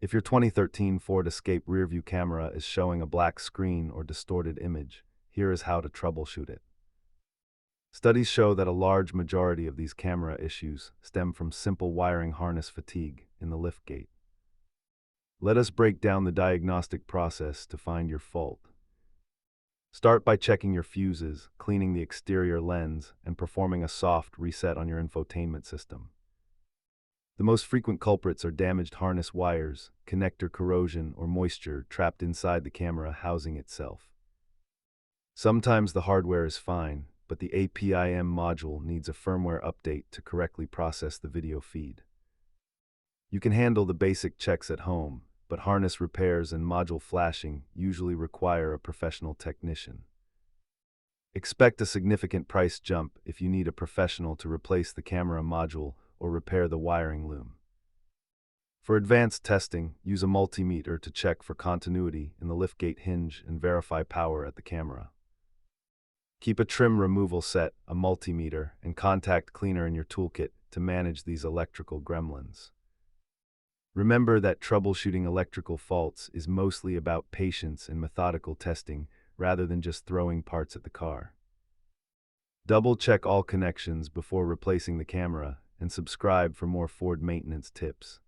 If your 2013 Ford Escape rearview camera is showing a black screen or distorted image, here is how to troubleshoot it. Studies show that a large majority of these camera issues stem from simple wiring harness fatigue in the liftgate. Let us break down the diagnostic process to find your fault. Start by checking your fuses, cleaning the exterior lens, and performing a soft reset on your infotainment system. The most frequent culprits are damaged harness wires, connector corrosion, or moisture trapped inside the camera housing itself. Sometimes the hardware is fine, but the APIM module needs a firmware update to correctly process the video feed. You can handle the basic checks at home, but harness repairs and module flashing usually require a professional technician. Expect a significant price jump if you need a professional to replace the camera module or repair the wiring loom. For advanced testing, use a multimeter to check for continuity in the liftgate hinge and verify power at the camera. Keep a trim removal set, a multimeter, and contact cleaner in your toolkit to manage these electrical gremlins. Remember that troubleshooting electrical faults is mostly about patience and methodical testing rather than just throwing parts at the car. Double-check all connections before replacing the camera and subscribe for more Ford maintenance tips.